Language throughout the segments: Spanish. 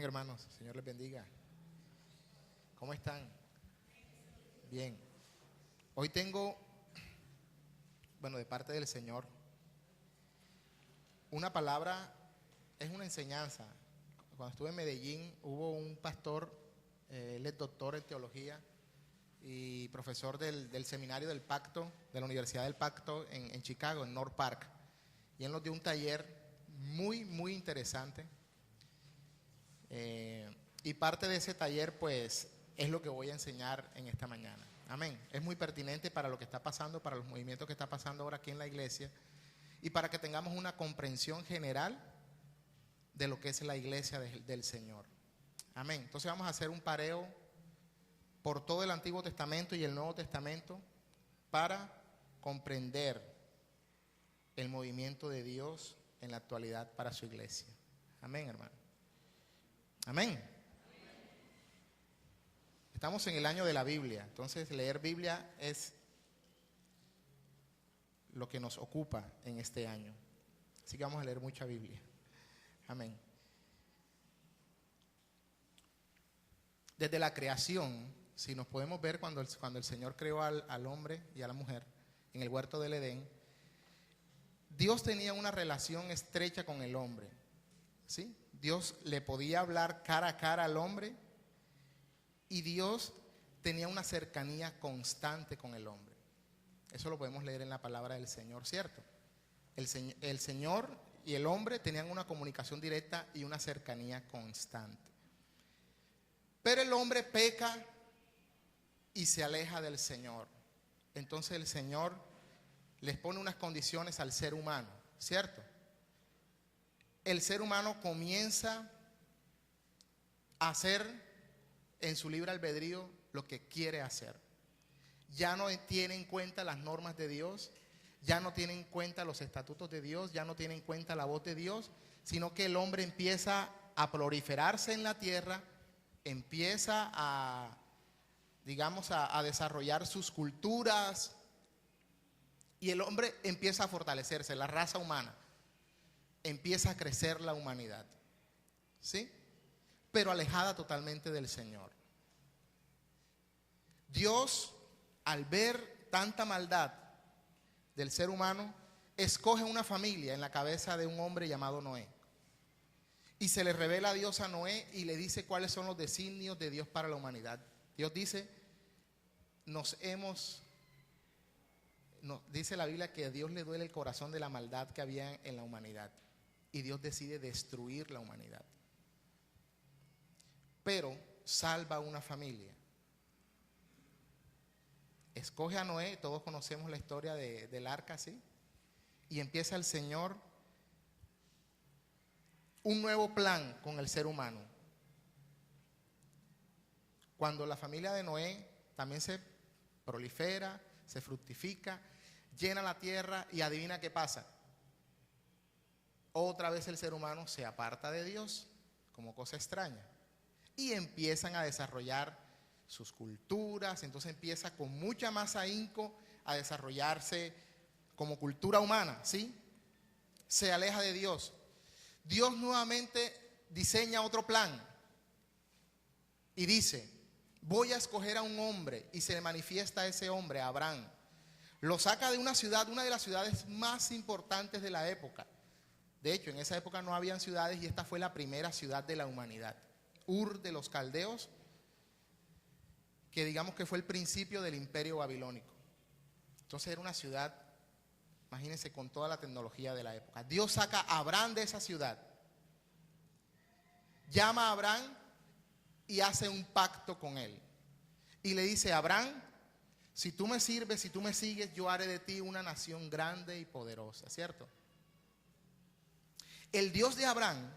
hermanos, Señor les bendiga. ¿Cómo están? Bien. Hoy tengo, de parte del Señor, una palabra, es una enseñanza. Cuando estuve en Medellín hubo un pastor, él es doctor en teología y profesor del seminario del Pacto, de la Universidad del Pacto en Chicago, en North Park. Y él nos dio un taller muy interesante. Y parte de ese taller pues es lo que voy a enseñar en esta mañana. Amén. Es muy pertinente para lo que está pasando, para los movimientos que está pasando ahora aquí en la iglesia y para que tengamos una comprensión general de lo que es la iglesia del Señor. Amén. Entonces vamos a hacer un pareo por todo el Antiguo Testamento y el Nuevo Testamento para comprender el movimiento de Dios en la actualidad para su iglesia. Amén, hermano. Amén. Estamos en el año de la Biblia, entonces leer Biblia es lo que nos ocupa en este año. Así que vamos a leer mucha Biblia. Amén. Desde la creación, si nos podemos ver cuando el Señor creó al hombre y a la mujer en el huerto del Edén, Dios tenía una relación estrecha con el hombre, ¿sí? Dios le podía hablar cara a cara al hombre y Dios tenía una cercanía constante con el hombre. Eso lo podemos leer en la palabra del Señor, ¿cierto? El Señor y el hombre tenían una comunicación directa y una cercanía constante. Pero el hombre peca y se aleja del Señor. Entonces el Señor les pone unas condiciones al ser humano, ¿cierto? El ser humano comienza a hacer en su libre albedrío lo que quiere hacer. Ya no tiene en cuenta las normas de Dios, ya no tiene en cuenta los estatutos de Dios, ya no tiene en cuenta la voz de Dios, sino que el hombre empieza a proliferarse en la tierra, empieza a desarrollar sus culturas y el hombre empieza a fortalecerse, la raza humana. Empieza a crecer la humanidad, ¿sí? Pero alejada totalmente del Señor. Dios, al ver tanta maldad del ser humano, escoge una familia en la cabeza de un hombre llamado Noé. Y se le revela a Dios a Noé y le dice cuáles son los designios de Dios para la humanidad. Dios dice, dice la Biblia que a Dios le duele el corazón de la maldad que había en la humanidad. Y Dios decide destruir la humanidad. Pero salva a una familia. Escoge a Noé, todos conocemos la historia del arca, ¿sí? Y empieza el Señor un nuevo plan con el ser humano. Cuando la familia de Noé también se prolifera, se fructifica, llena la tierra y adivina qué pasa. Otra vez el ser humano se aparta de Dios como cosa extraña y empiezan a desarrollar sus culturas. Entonces empieza con mucha más ahínco a desarrollarse como cultura humana, ¿sí? Se aleja de Dios. Dios nuevamente diseña otro plan y dice, voy a escoger a un hombre, y se le manifiesta a ese hombre, a Abraham. Lo saca de una ciudad, una de las ciudades más importantes de la época. De hecho, en esa época no habían ciudades y esta fue la primera ciudad de la humanidad. Ur de los Caldeos, que digamos que fue el principio del imperio babilónico. Entonces era una ciudad, imagínense, con toda la tecnología de la época. Dios saca a Abraham de esa ciudad, llama a Abraham y hace un pacto con él. Y le dice, Abraham, si tú me sirves, si tú me sigues, yo haré de ti una nación grande y poderosa, ¿cierto? El Dios de Abraham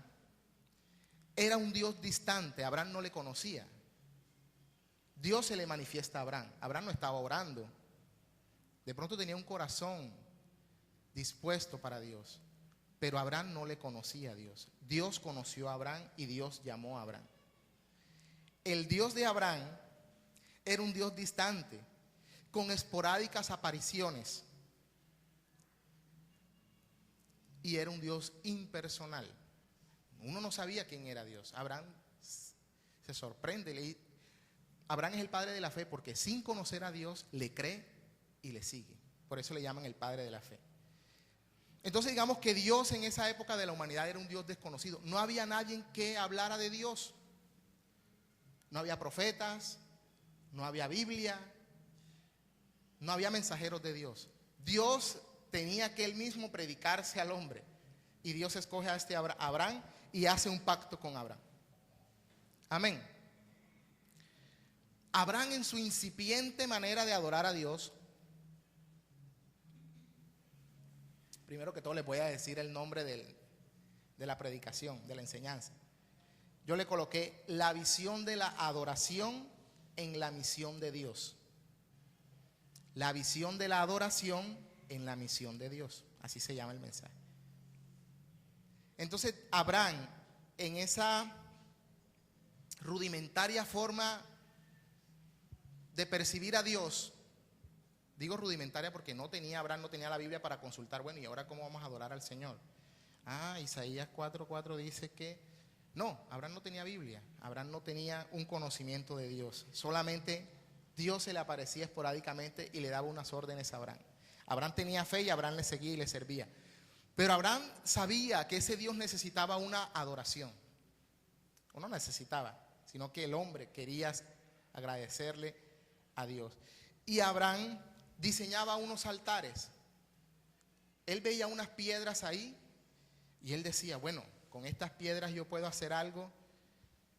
era un Dios distante, Abraham no le conocía. Dios se le manifiesta a Abraham. Abraham no estaba orando. De pronto tenía un corazón dispuesto para Dios, pero Abraham no le conocía a Dios. Dios conoció a Abraham y Dios llamó a Abraham. El Dios de Abraham era un Dios distante, con esporádicas apariciones. Y era un Dios impersonal. Uno no sabía quién era Dios. Abraham se sorprende. Abraham es el padre de la fe porque sin conocer a Dios le cree y le sigue. Por eso le llaman el padre de la fe. Entonces digamos que Dios en esa época de la humanidad era un Dios desconocido. No había nadie que hablara de Dios. No había profetas, no había Biblia, no había mensajeros de Dios. Dios tenía que él mismo predicarse al hombre. Y Dios escoge a este Abraham y hace un pacto con Abraham. Amén. Abraham, en su incipiente manera de adorar a Dios, primero que todo les voy a decir el nombre de la predicación, de la enseñanza. Yo le coloqué la visión de la adoración en la misión de Dios. La visión de la adoración en la misión de Dios. Así se llama el mensaje. Entonces Abraham, en esa rudimentaria forma de percibir a Dios, digo rudimentaria porque Abraham no tenía la Biblia para consultar, bueno, ¿y ahora cómo vamos a adorar al Señor? Isaías 4:4 dice que no, Abraham no tenía Biblia, Abraham no tenía un conocimiento de Dios, solamente Dios se le aparecía esporádicamente y le daba unas órdenes a Abraham. Abraham tenía fe y Abraham le seguía y le servía. Pero Abraham sabía que ese Dios necesitaba una adoración. O no necesitaba, sino que el hombre quería agradecerle a Dios. Y Abraham diseñaba unos altares. Él veía unas piedras ahí y él decía, bueno, con estas piedras yo puedo hacer algo.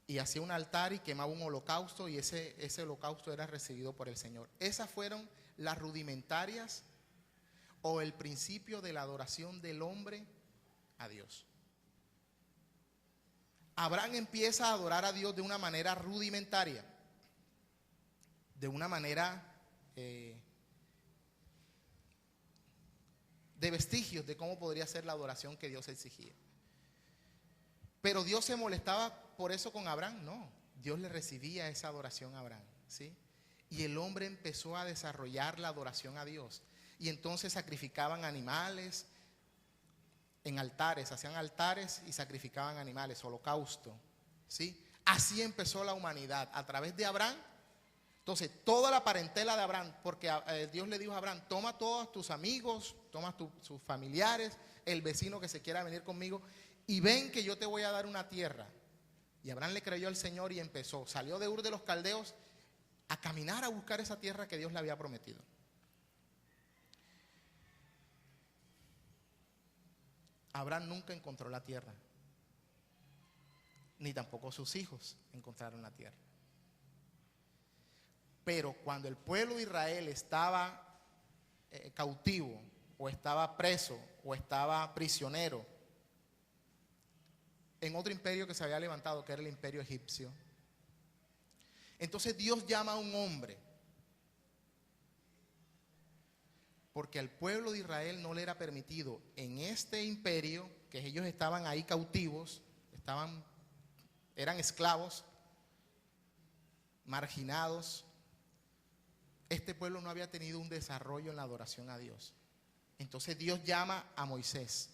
Y hacía un altar y quemaba un holocausto, y ese holocausto era recibido por el Señor. Esas fueron las rudimentarias o el principio de la adoración del hombre a Dios. Abraham empieza a adorar a Dios de una manera rudimentaria, de una manera de vestigios de cómo podría ser la adoración que Dios exigía. Pero Dios se molestaba por eso con Abraham. No, Dios le recibía esa adoración a Abraham, ¿sí? Y el hombre empezó a desarrollar la adoración a Dios. Y entonces sacrificaban animales en altares, hacían altares y sacrificaban animales, holocausto, ¿sí? Así empezó la humanidad, a través de Abraham. Entonces, toda la parentela de Abraham, porque Dios le dijo a Abraham, toma todos tus amigos, toma sus familiares, el vecino que se quiera venir conmigo, y ven que yo te voy a dar una tierra. Y Abraham le creyó al Señor y salió de Ur de los Caldeos a caminar a buscar esa tierra que Dios le había prometido. Abraham nunca encontró la tierra, ni tampoco sus hijos encontraron la tierra. Pero cuando el pueblo de Israel estaba cautivo, o estaba preso, o estaba prisionero en otro imperio que se había levantado, que era el imperio egipcio, entonces Dios llama a un hombre, porque al pueblo de Israel no le era permitido en este imperio, que ellos estaban ahí cautivos, eran esclavos, marginados. Este pueblo no había tenido un desarrollo en la adoración a Dios. Entonces Dios llama a Moisés.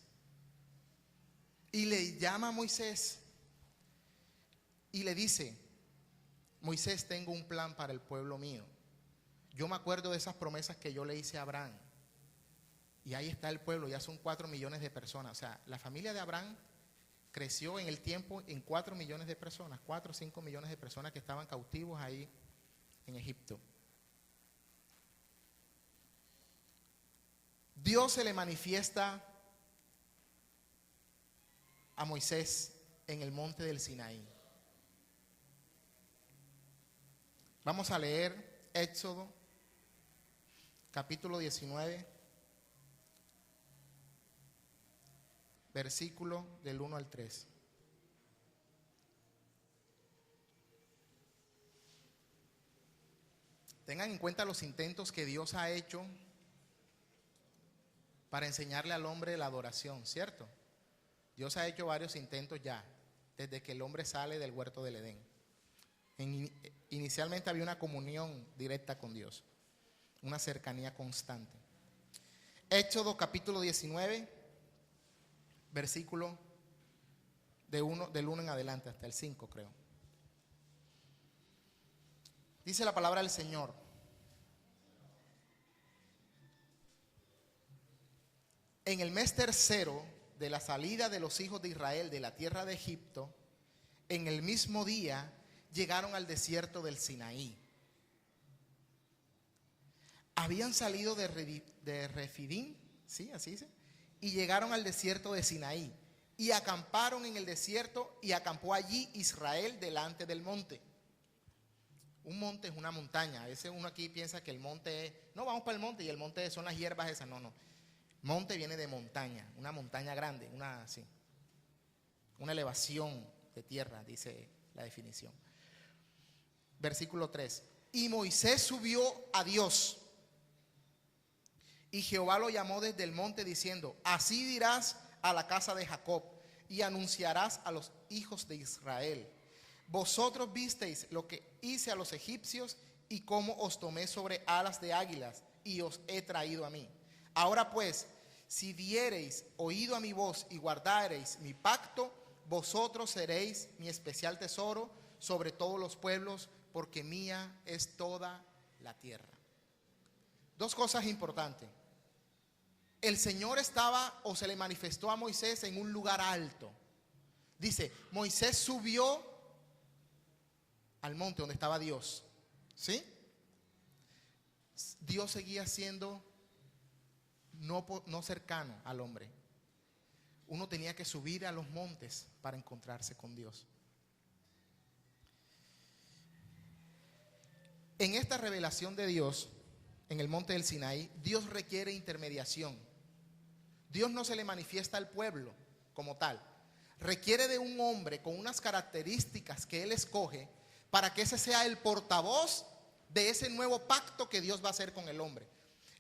Y le llama a Moisés y le dice, Moisés, tengo un plan para el pueblo mío. Yo me acuerdo de esas promesas que yo le hice a Abraham. Y ahí está el pueblo, ya son 4 millones de personas. O sea, la familia de Abraham creció en el tiempo en 4 millones de personas, 4 o 5 millones de personas que estaban cautivos ahí en Egipto. Dios se le manifiesta a Moisés en el monte del Sinaí. Vamos a leer Éxodo, capítulo 19, versículo del 1 al 3. Tengan en cuenta los intentos que Dios ha hecho para enseñarle al hombre la adoración, ¿cierto? Dios ha hecho varios intentos ya, desde que el hombre sale del huerto del Edén. Inicialmente había una comunión directa con Dios, una cercanía constante. Éxodo capítulo 19, versículo del 1 en adelante, hasta el 5 creo. Dice la palabra del Señor: en el mes tercero de la salida de los hijos de Israel de la tierra de Egipto, en el mismo día llegaron al desierto del Sinaí. Habían salido de Refidim, ¿sí? Así dice, y llegaron al desierto de Sinaí, y acamparon en el desierto, y acampó allí Israel delante del monte. Un monte es una montaña. A veces uno aquí piensa que el monte es, no, vamos para el monte y el monte son las hierbas esas. No, no. Monte viene de montaña, una montaña grande, una elevación de tierra, dice la definición. Versículo 3. Y Moisés subió a Dios, y Jehová lo llamó desde el monte diciendo: así dirás a la casa de Jacob y anunciarás a los hijos de Israel: vosotros visteis lo que hice a los egipcios y cómo os tomé sobre alas de águilas y os he traído a mí. Ahora pues, si diereis oído a mi voz y guardareis mi pacto, vosotros seréis mi especial tesoro sobre todos los pueblos, porque mía es toda la tierra. Dos cosas importantes. El Señor estaba, o se le manifestó a Moisés en un lugar alto. Dice, Moisés subió al monte donde estaba Dios, ¿sí? Dios seguía siendo no cercano al hombre. Uno tenía que subir a los montes para encontrarse con Dios. En esta revelación de Dios, en el monte del Sinaí, Dios requiere intermediación. Dios no se le manifiesta al pueblo como tal. Requiere de un hombre con unas características que Él escoge para que ese sea el portavoz de ese nuevo pacto que Dios va a hacer con el hombre.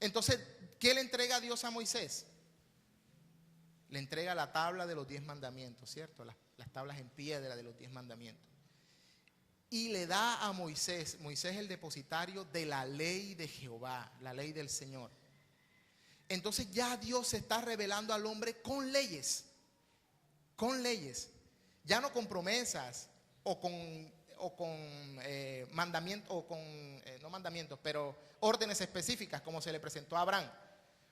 Entonces, ¿qué le entrega a Dios a Moisés? Le entrega la tabla de los 10 mandamientos, ¿cierto? Las tablas en piedra de los 10 mandamientos. Y le da a Moisés el depositario de la ley de Jehová, la ley del Señor. Entonces ya Dios se está revelando al hombre con leyes, ya no con promesas o con mandamientos, no mandamientos, pero órdenes específicas, como se le presentó a Abraham,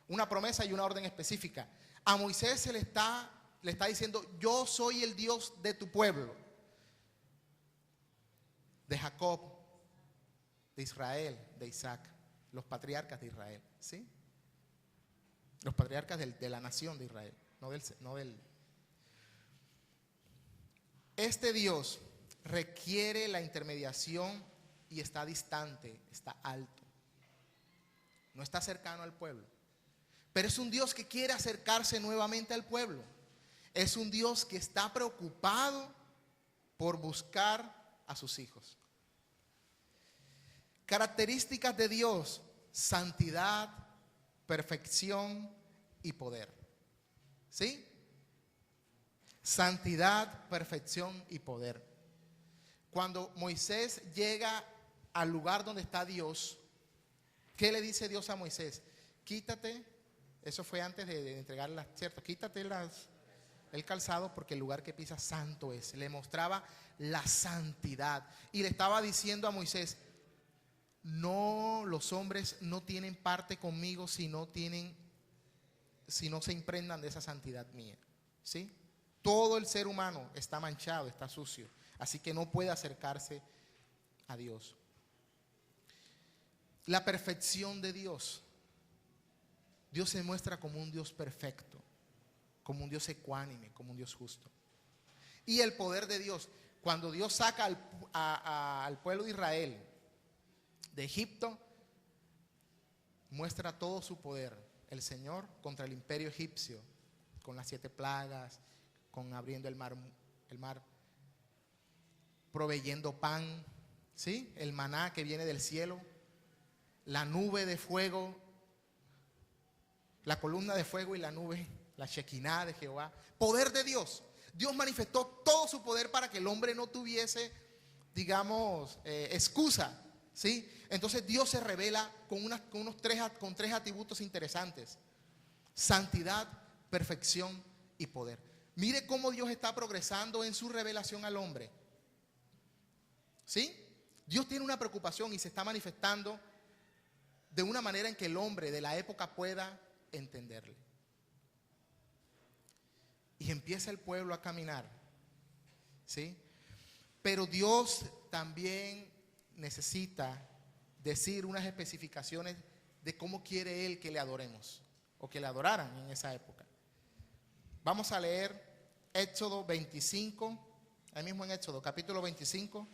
una promesa y una orden específica. A Moisés le está diciendo: yo soy el Dios de tu pueblo, de Jacob, de Israel, de Isaac, los patriarcas de Israel, ¿sí? Los patriarcas de la nación de Israel, no del. Este Dios requiere la intermediación y está distante, está alto. No está cercano al pueblo. Pero es un Dios que quiere acercarse nuevamente al pueblo. Es un Dios que está preocupado por buscar a sus hijos. Características de Dios: santidad, perfección y poder. ¿Sí? Santidad, perfección y poder. Cuando Moisés llega al lugar donde está Dios, ¿qué le dice Dios a Moisés? Quítate, eso fue antes de entregarlas, ¿cierto? Quítate el calzado, porque el lugar que pisas santo es. Le mostraba la santidad y le estaba diciendo a Moisés: no, los hombres no tienen parte conmigo si no se impregnan de esa santidad mía, ¿sí? Todo el ser humano está manchado, está sucio, así que no puede acercarse a Dios. La perfección de Dios. Dios se muestra como un Dios perfecto, como un Dios ecuánime, como un Dios justo. Y el poder de Dios. Cuando Dios saca al pueblo de Israel de Egipto, muestra todo su poder, el Señor, contra el imperio egipcio, con las 7 plagas, con abriendo el mar, proveyendo pan, ¿sí? El maná que viene del cielo, la nube de fuego, la columna de fuego y la nube, la Shekinah de Jehová. Poder de Dios. Dios manifestó todo su poder para que el hombre no tuviese, digamos, excusa, ¿sí? Entonces Dios se revela con tres atributos interesantes: santidad, perfección y poder. Mire cómo Dios está progresando en su revelación al hombre, ¿sí? Dios tiene una preocupación y se está manifestando de una manera en que el hombre de la época pueda entenderle. Y empieza el pueblo a caminar, ¿sí? Pero Dios también necesita decir unas especificaciones de cómo quiere Él que le adoremos o que le adoraran en esa época. Vamos a leer Éxodo 25, ahí mismo en Éxodo, capítulo 25,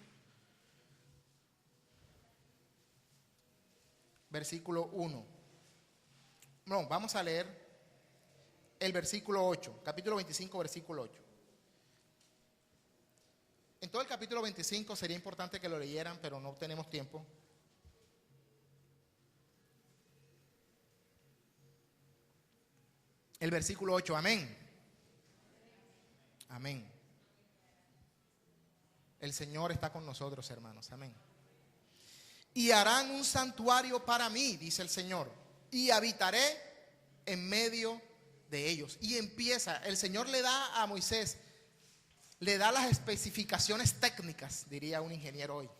versículo 1. No, vamos a leer el versículo 8, capítulo 25, versículo 8. En todo el capítulo 25 sería importante que lo leyeran, pero no tenemos tiempo. El versículo 8, amén. Amén. El Señor está con nosotros, hermanos, amén. Y harán un santuario para mí, dice el Señor, y habitaré en medio de ellos. Y empieza, el Señor le da a Moisés, le da las especificaciones técnicas, diría un ingeniero hoy,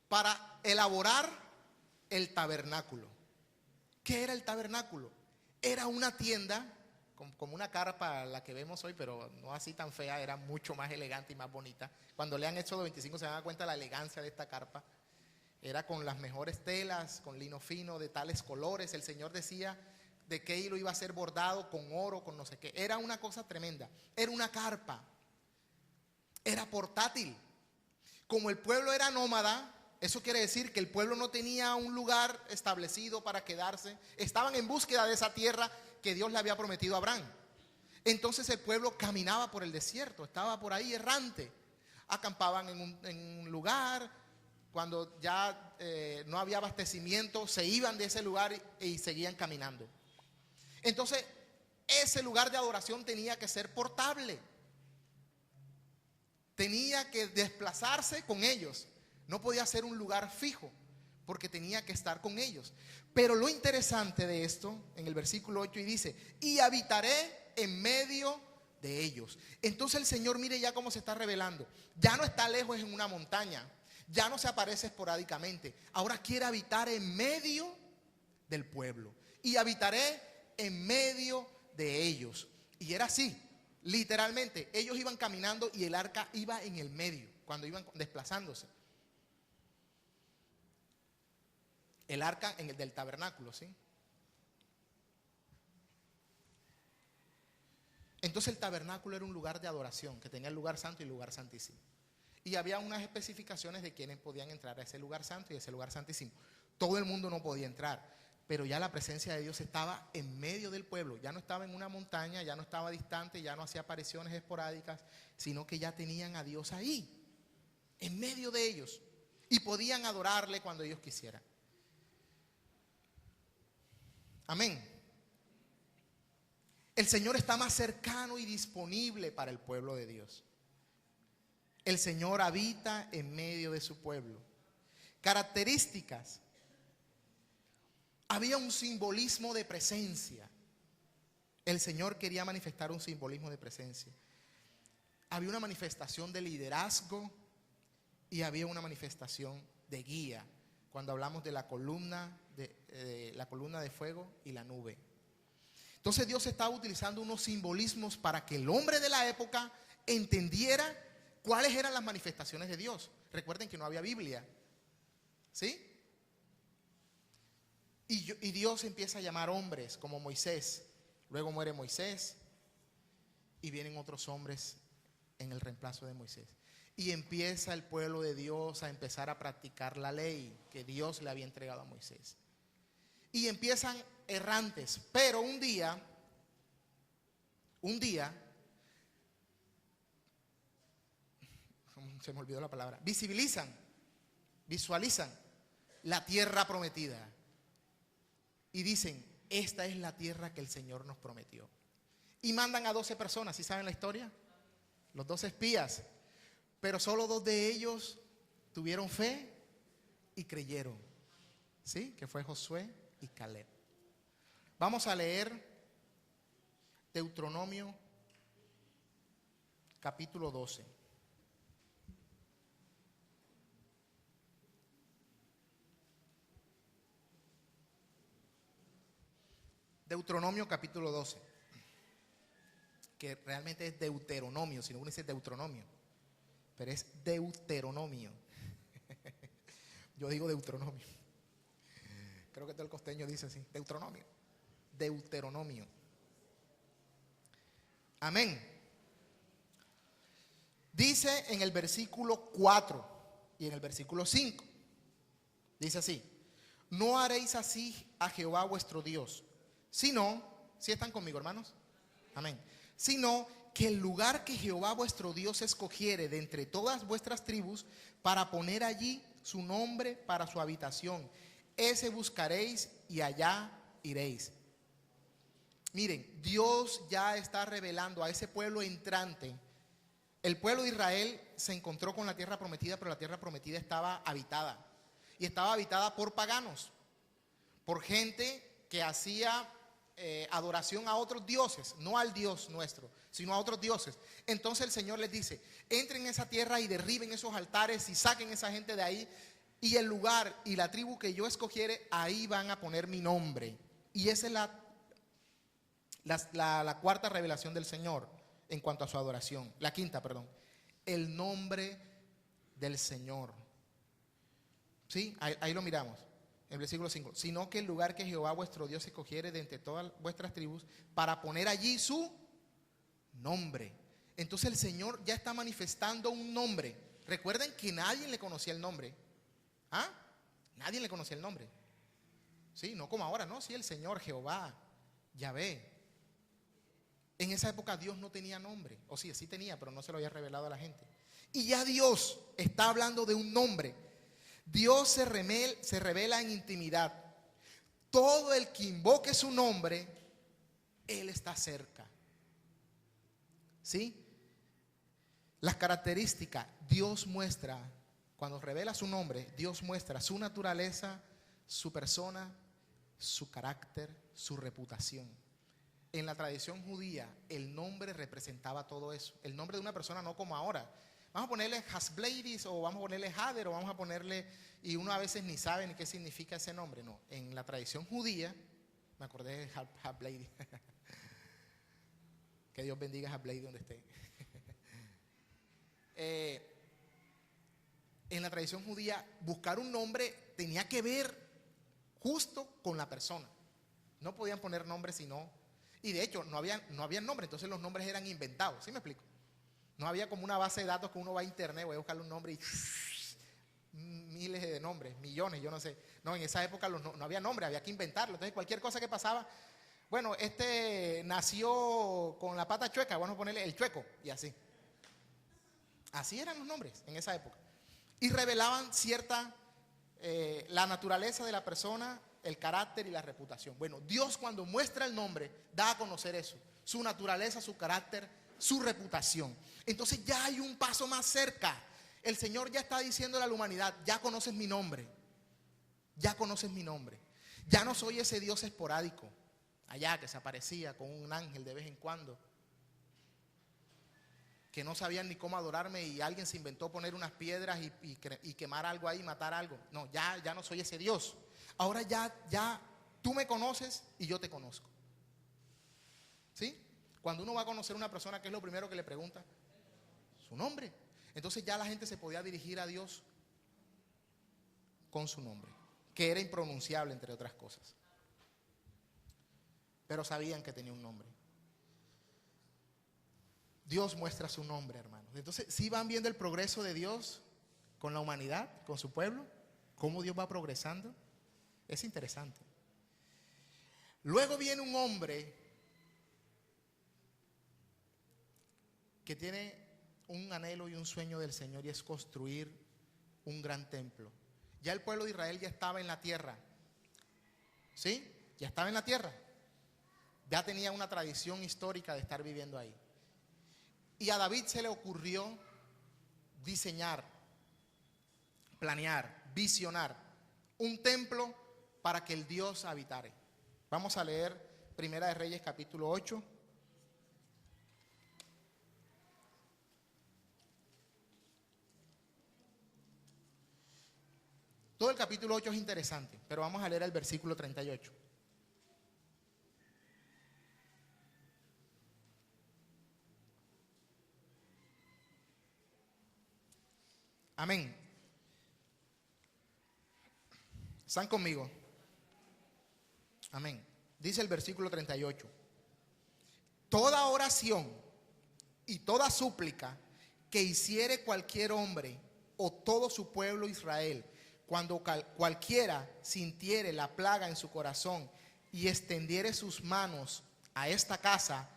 para elaborar el tabernáculo. ¿Qué era el tabernáculo? Era una tienda, como una carpa la que vemos hoy, pero no así tan fea, era mucho más elegante y más bonita. Cuando lean Éxodo 25 se van a dar cuenta de la elegancia de esta carpa. Era con las mejores telas, con lino fino, de tales colores. El Señor decía de qué hilo iba a ser bordado, con oro, con no sé qué. Era una cosa tremenda. Era una carpa. Era portátil. Como el pueblo era nómada, eso quiere decir que el pueblo no tenía un lugar establecido para quedarse. Estaban en búsqueda de esa tierra que Dios le había prometido a Abraham. Entonces el pueblo caminaba por el desierto, estaba por ahí errante. Acampaban en un lugar. Cuando ya no había abastecimiento, se iban de ese lugar y seguían caminando. Entonces, ese lugar de adoración tenía que ser portable. Tenía que desplazarse con ellos. No podía ser un lugar fijo, porque tenía que estar con ellos. Pero lo interesante de esto, en el versículo 8, y dice, y habitaré en medio de ellos. Entonces el Señor, mire ya cómo se está revelando. Ya no está lejos en una montaña. Ya no se aparece esporádicamente. Ahora quiere habitar en medio del pueblo. Y habitaré en medio de ellos. Y era así, literalmente. Ellos iban caminando y el arca iba en el medio, cuando iban desplazándose. El arca en el del tabernáculo, ¿sí? Entonces el tabernáculo era un lugar de adoración, que tenía el lugar santo y el lugar santísimo. Y había unas especificaciones de quienes podían entrar a ese lugar santo y a ese lugar santísimo. Todo el mundo no podía entrar, pero ya la presencia de Dios estaba en medio del pueblo. Ya no estaba en una montaña, ya no estaba distante, ya no hacía apariciones esporádicas, sino que ya tenían a Dios ahí, en medio de ellos. Y podían adorarle cuando ellos quisieran. Amén. El Señor está más cercano y disponible para el pueblo de Dios. El Señor habita en medio de su pueblo. Características. Había un simbolismo de presencia. El Señor quería manifestar un simbolismo de presencia. Había una manifestación de liderazgo y había una manifestación de guía. Cuando hablamos de la columna de fuego y la nube. Entonces Dios estaba utilizando unos simbolismos para que el hombre de la época entendiera cuáles eran las manifestaciones de Dios. Recuerden que no había Biblia, ¿sí? Y Dios empieza a llamar hombres como Moisés. Luego muere Moisés y vienen otros hombres en el reemplazo de Moisés. Y empieza el pueblo de Dios a empezar a practicar la ley que Dios le había entregado a Moisés. Y empiezan errantes, pero un día, se me olvidó la palabra, visualizan la tierra prometida. Y dicen, esta es la tierra que el Señor nos prometió. Y mandan a 12 personas, ¿sí saben la historia? Los 12 espías. Pero solo 2 de ellos tuvieron fe y creyeron. ¿Sí? Que fue Josué y Caleb. Vamos a leer Deuteronomio capítulo 12. Deuteronomio capítulo 12, que realmente es Deuteronomio, si no uno dice Deuteronomio, pero es Deuteronomio. Yo digo Deuteronomio. Creo que todo el costeño dice así, Deuteronomio. Deuteronomio. Amén. Dice en el versículo 4 y en el versículo 5, dice así: no haréis así a Jehová vuestro Dios, sino, ¿sí están conmigo, hermanos? Amén. Sino que el lugar que Jehová vuestro Dios escogiere de entre todas vuestras tribus para poner allí su nombre para su habitación, ese buscaréis y allá iréis. Miren, Dios ya está revelando a ese pueblo entrante. El pueblo de Israel se encontró con la tierra prometida, pero la tierra prometida estaba habitada. Y estaba habitada por paganos, por gente que hacía adoración a otros dioses, no al Dios nuestro, sino a otros dioses. Entonces el Señor les dice: entren en esa tierra y derriben esos altares y saquen esa gente de ahí, y el lugar y la tribu que yo escogiere, ahí van a poner mi nombre. Y esa es la cuarta revelación del Señor en cuanto a su adoración. La quinta, perdón. El nombre del Señor. ¿Sí? Ahí lo miramos. En el versículo 5. Sino que el lugar que Jehová vuestro Dios escogiere de entre todas vuestras tribus para poner allí su nombre. Entonces el Señor ya está manifestando un nombre. Recuerden que nadie le conocía el nombre. ¿Ah? Nadie le conocía el nombre. Sí, no como ahora, no. Sí, el Señor, Jehová, Yahvé. En esa época Dios no tenía nombre. O sí tenía, pero no se lo había revelado a la gente. Y ya Dios está hablando de un nombre. Dios se revela en intimidad. Todo el que invoque su nombre, Él está cerca. ¿Sí? Las características, Dios muestra, cuando revela su nombre, Dios muestra su naturaleza, su persona, su carácter, su reputación. En la tradición judía, el nombre representaba todo eso. El nombre de una persona, no como ahora. Vamos a ponerle Hasbleidis, o vamos a ponerle Hader, o vamos a ponerle, y uno a veces ni sabe ni qué significa ese nombre. No, en la tradición judía, me acordé de Hasbleidis. Que Dios bendiga a Hasbleidis donde esté. En la tradición judía, buscar un nombre tenía que ver justo con la persona. No podían poner nombres sino, y de hecho no había nombre, entonces los nombres eran inventados. ¿Sí me explico? No había como una base de datos que uno va a internet, voy a buscarle un nombre y miles de nombres, millones, yo no sé. No, en esa época no había nombre, había que inventarlo. Entonces cualquier cosa que pasaba, bueno, nació con la pata chueca, vamos a ponerle el chueco, y así. Así eran los nombres en esa época. Y revelaban la naturaleza de la persona, el carácter y la reputación. Bueno, Dios cuando muestra el nombre, da a conocer eso, su naturaleza, su carácter, su reputación. Entonces ya hay un paso más cerca. El Señor ya está diciéndole a la humanidad: ya conoces mi nombre, ya conoces mi nombre. Ya no soy ese Dios esporádico, allá que se aparecía con un ángel de vez en cuando, que no sabían ni cómo adorarme y alguien se inventó poner unas piedras y quemar algo ahí, matar algo. No, ya no soy ese Dios. Ahora ya tú me conoces y yo te conozco. ¿Sí? Cuando uno va a conocer a una persona, ¿qué es lo primero que le pregunta? Su nombre. Entonces ya la gente se podía dirigir a Dios con su nombre, que era impronunciable entre otras cosas. Pero sabían que tenía un nombre. Dios muestra su nombre, hermanos. Entonces, ¿sí van viendo el progreso de Dios con la humanidad, con su pueblo? ¿Cómo Dios va progresando? Es interesante. Luego viene un hombre que tiene un anhelo y un sueño del Señor, y es construir un gran templo. Ya el pueblo de Israel ya estaba en la tierra. ¿Sí? Ya estaba en la tierra. Ya tenía una tradición histórica de estar viviendo ahí. Y a David se le ocurrió diseñar, planear, visionar un templo para que el Dios habitare. Vamos a leer Primera de Reyes capítulo 8. Todo el capítulo 8 es interesante, pero vamos a leer el versículo 38. Amén. ¿Están conmigo? Amén. Dice el versículo 38. Toda oración y toda súplica que hiciere cualquier hombre o todo su pueblo Israel, cuando cualquiera sintiere la plaga en su corazón y extendiere sus manos a esta casa,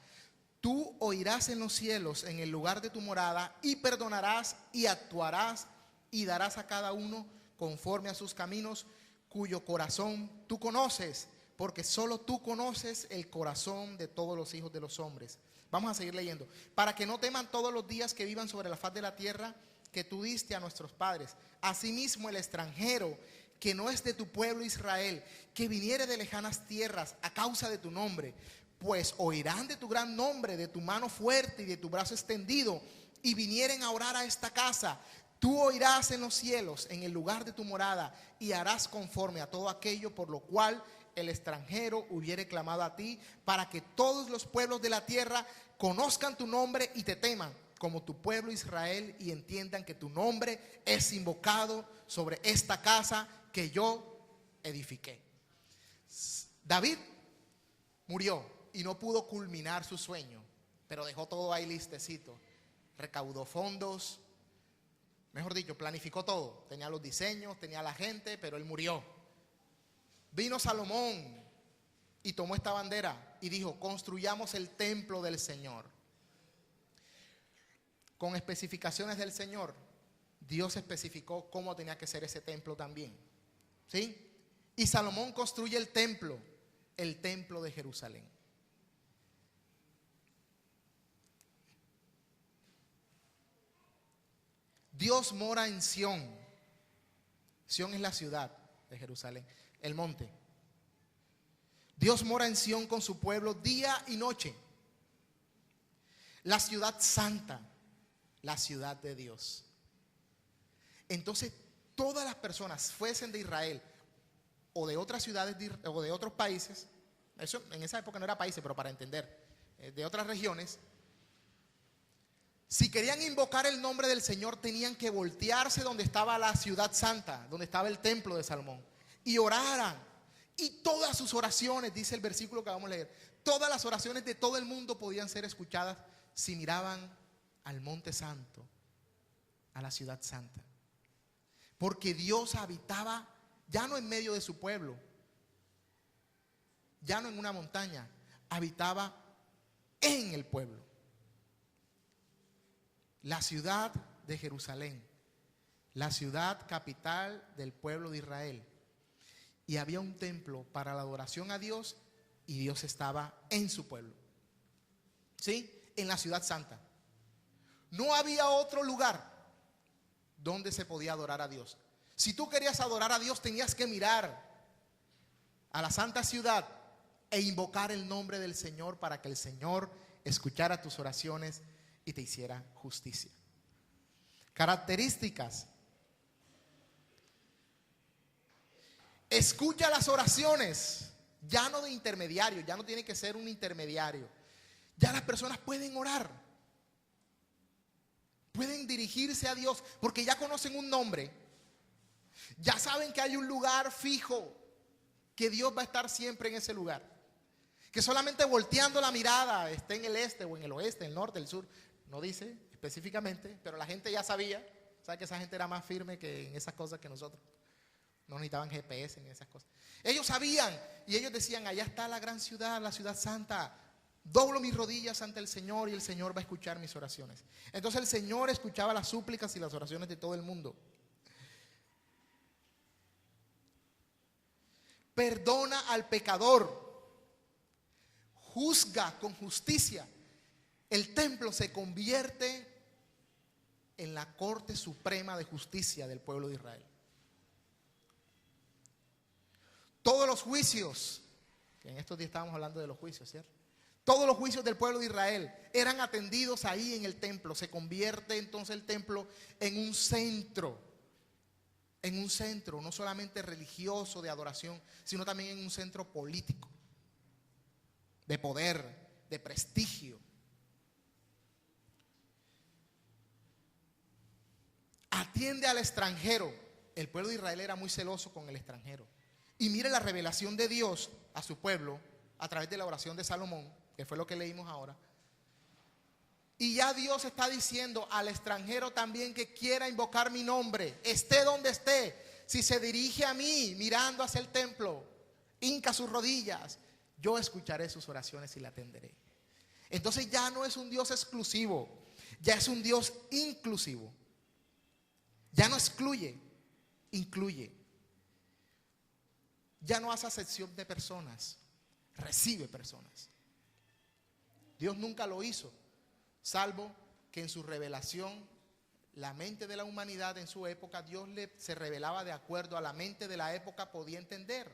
tú oirás en los cielos, en el lugar de tu morada, y perdonarás y actuarás y darás a cada uno conforme a sus caminos, cuyo corazón tú conoces, porque solo tú conoces el corazón de todos los hijos de los hombres. Vamos a seguir leyendo. Para que no teman todos los días que vivan sobre la faz de la tierra que tú diste a nuestros padres. Asimismo el extranjero que no es de tu pueblo Israel, que viniere de lejanas tierras a causa de tu nombre, pues oirán de tu gran nombre, de tu mano fuerte y de tu brazo extendido, y vinieren a orar a esta casa. Tú oirás en los cielos, en el lugar de tu morada, y harás conforme a todo aquello por lo cual el extranjero hubiere clamado a ti, para que todos los pueblos de la tierra conozcan tu nombre y te teman, como tu pueblo Israel, y entiendan que tu nombre es invocado sobre esta casa que yo edifiqué. David murió y no pudo culminar su sueño, pero dejó todo ahí listecito. Recaudó fondos, mejor dicho, planificó todo. Tenía los diseños, tenía la gente, pero él murió. Vino Salomón y tomó esta bandera y dijo: construyamos el templo del Señor. Con especificaciones del Señor, Dios especificó cómo tenía que ser ese templo también. ¿Sí? Y Salomón construye el templo de Jerusalén. Dios mora en Sión. Sión es la ciudad de Jerusalén, el monte. Dios mora en Sión con su pueblo día y noche. La ciudad santa, la ciudad de Dios. Entonces, todas las personas, fuesen de Israel o de otras ciudades o de otros países, eso en esa época no era países, pero para entender, de otras regiones, si querían invocar el nombre del Señor, tenían que voltearse donde estaba la ciudad santa, donde estaba el templo de Salomón, y oraran. Y todas sus oraciones, dice el versículo que vamos a leer, todas las oraciones de todo el mundo podían ser escuchadas si miraban al monte santo, a la ciudad santa. Porque Dios habitaba ya no en medio de su pueblo, ya no en una montaña, habitaba en el pueblo. La ciudad de Jerusalén, la ciudad capital del pueblo de Israel. Y había un templo para la adoración a Dios, y Dios estaba en su pueblo. ¿Sí? En la ciudad santa. No había otro lugar donde se podía adorar a Dios. Si tú querías adorar a Dios, tenías que mirar a la santa ciudad e invocar el nombre del Señor, para que el Señor escuchara tus oraciones y te hiciera justicia. Características: escucha las oraciones, ya no de intermediario, ya no tiene que ser un intermediario. Ya las personas pueden orar, pueden dirigirse a Dios, porque ya conocen un nombre, ya saben que hay un lugar fijo, que Dios va a estar siempre en ese lugar, que solamente volteando la mirada, esté en el este o en el oeste, el norte, el sur, no dice específicamente, pero la gente ya sabía. Sabe que esa gente era más firme que en esas cosas que nosotros. No necesitaban GPS en esas cosas. Ellos sabían y ellos decían: allá está la gran ciudad, la ciudad santa. Doblo mis rodillas ante el Señor y el Señor va a escuchar mis oraciones. Entonces el Señor escuchaba las súplicas y las oraciones de todo el mundo. Perdona al pecador, juzga con justicia. El templo se convierte en la corte suprema de justicia del pueblo de Israel. Todos los juicios, que en estos días estábamos hablando de los juicios, ¿cierto? Todos los juicios del pueblo de Israel eran atendidos ahí en el templo. Se convierte entonces el templo en un centro, no solamente religioso de adoración, sino también en un centro político, de poder, de prestigio. atiende al extranjero. El pueblo de Israel era muy celoso con el extranjero. Y mire la revelación de Dios a su pueblo a través de la oración de Salomón, que fue lo que leímos ahora. Y ya Dios está diciendo al extranjero también que quiera invocar mi nombre, esté donde esté, si se dirige a mí mirando hacia el templo, hinca sus rodillas, yo escucharé sus oraciones y la atenderé. Entonces ya no es un Dios exclusivo, ya es un Dios inclusivo. Ya no excluye, incluye. Ya no hace acepción de personas, recibe personas. Dios nunca lo hizo, salvo que en su revelación, la mente de la humanidad en su época, Dios se revelaba de acuerdo a la mente de la época, podía entender.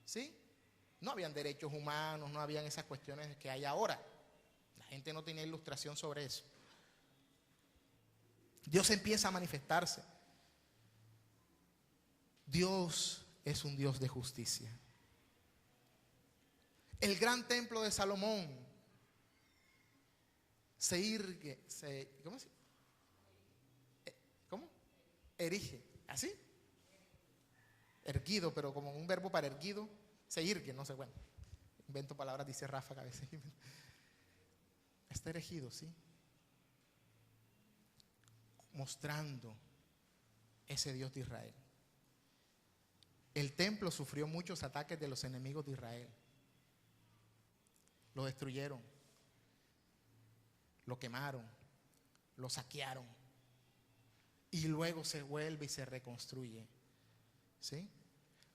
¿Sí? No habían derechos humanos, no habían esas cuestiones que hay ahora. La gente no tenía ilustración sobre eso. Dios empieza a manifestarse. Dios es un Dios de justicia. El gran templo de Salomón se irgue, ¿cómo? Erige, ¿así? Erguido, pero como un verbo para erguido, se irgue, no sé, bueno, invento palabras, dice Rafa a veces. Está erigido, ¿sí? Mostrando ese Dios de Israel. El templo sufrió muchos ataques de los enemigos de Israel. Lo destruyeron, lo quemaron, lo saquearon y luego se vuelve y se reconstruye. ¿Sí?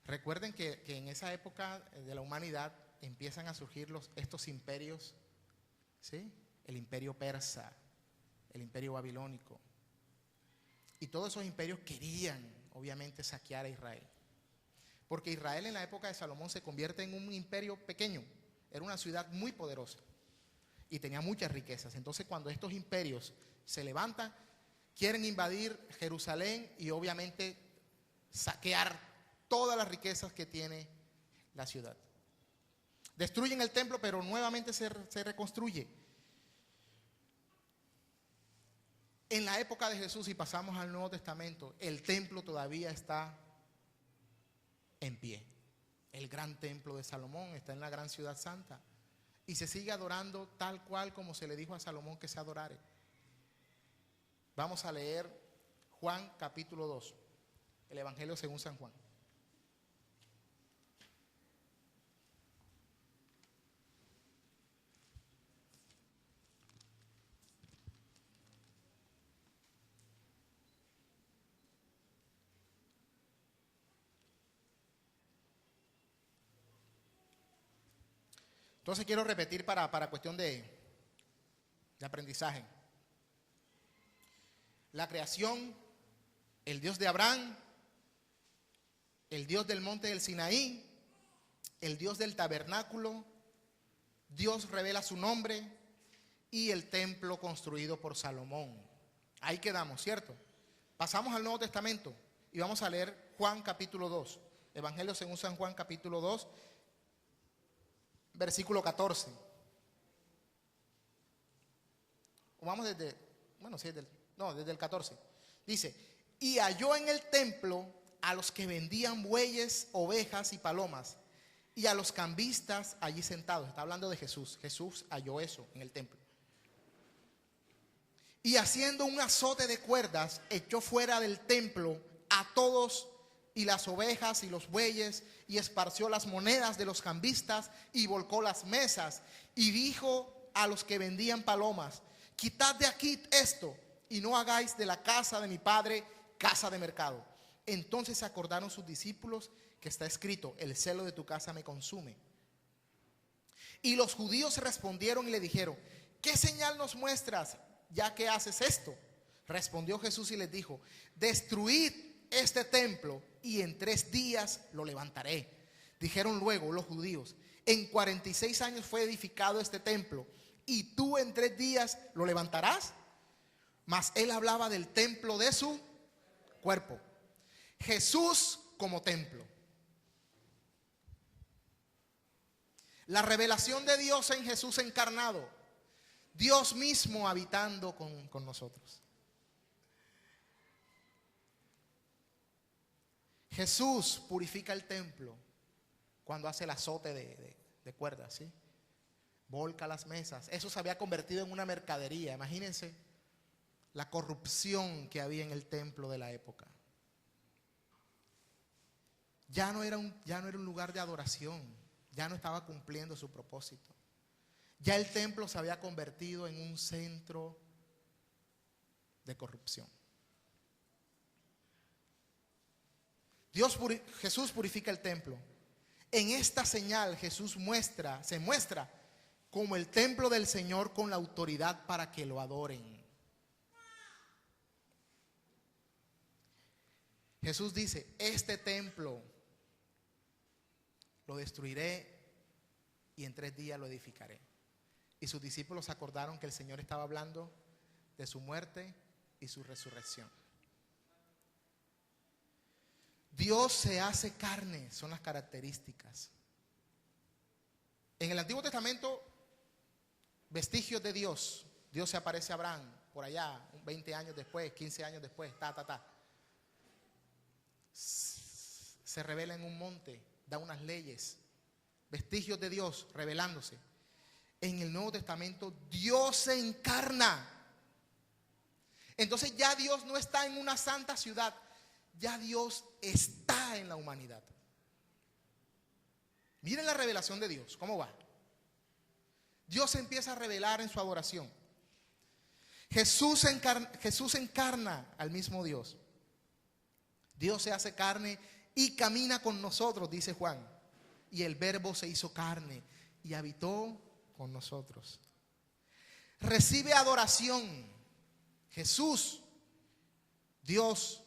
Recuerden que en esa época de la humanidad empiezan a surgir estos imperios, ¿sí? El imperio persa, el imperio babilónico, y todos esos imperios querían obviamente saquear a Israel, porque Israel en la época de Salomón se convierte en un imperio pequeño, era una ciudad muy poderosa y tenía muchas riquezas. Entonces cuando estos imperios se levantan, quieren invadir Jerusalén y obviamente saquear todas las riquezas que tiene la ciudad. Destruyen el templo, pero nuevamente se reconstruye. En la época de Jesús, y pasamos al Nuevo Testamento, el templo todavía está en pie. El gran templo de Salomón está en la gran ciudad santa y se sigue adorando tal cual como se le dijo a Salomón que se adorare. Vamos a leer Juan capítulo 2, el Evangelio según San Juan. Entonces quiero repetir para cuestión de aprendizaje. La creación, el Dios de Abraham, el Dios del monte del Sinaí, el Dios del tabernáculo, Dios revela su nombre y el templo construido por Salomón. Ahí quedamos, ¿cierto? Pasamos al Nuevo Testamento y vamos a leer Juan capítulo 2, Evangelio según San Juan capítulo 2, versículo 14. O vamos desde el 14. Dice: y halló en el templo a los que vendían bueyes, ovejas y palomas, y a los cambistas allí sentados. Está hablando de Jesús. Jesús halló eso en el templo. Y haciendo un azote de cuerdas, echó fuera del templo a todos y las ovejas y los bueyes, y esparció las monedas de los cambistas y volcó las mesas, y dijo a los que vendían palomas: quitad de aquí esto y no hagáis de la casa de mi padre casa de mercado. Entonces se acordaron sus discípulos que está escrito: el celo de tu casa me consume. Y los judíos respondieron y le dijeron: ¿qué señal nos muestras ya que haces esto? Respondió Jesús y les dijo: destruid este templo y en 3 días lo levantaré. Dijeron luego los judíos: en 46 años fue edificado este templo, y tú en 3 días lo levantarás. Mas él hablaba del templo de su cuerpo. Jesús como templo. La revelación de Dios en Jesús encarnado, Dios mismo habitando con nosotros. Jesús purifica el templo cuando hace el azote de cuerdas, ¿sí? Volca las mesas. Eso se había convertido en una mercadería. Imagínense la corrupción que había en el templo de la época. Ya no era un lugar de adoración. Ya no estaba cumpliendo su propósito. Ya el templo se había convertido en un centro de corrupción. Jesús purifica el templo. En esta señal Jesús se muestra como el templo del Señor con la autoridad para que lo adoren. Jesús dice, este templo lo destruiré y en 3 días lo edificaré. Y sus discípulos acordaron que el Señor estaba hablando de su muerte y su resurrección. Dios se hace carne, son las características. En el Antiguo Testamento, vestigios de Dios. Dios se aparece a Abraham por allá, 20 años después, 15 años después, Se revela en un monte, da unas leyes. Vestigios de Dios revelándose. En el Nuevo Testamento, Dios se encarna. Entonces ya Dios no está en una santa ciudad. Ya Dios está en la humanidad. Miren la revelación de Dios, ¿cómo va? Dios se empieza a revelar en su adoración. Jesús encarna al mismo Dios. Dios se hace carne y camina con nosotros, dice Juan. Y el Verbo se hizo carne y habitó con nosotros. Recibe adoración. Jesús, Dios,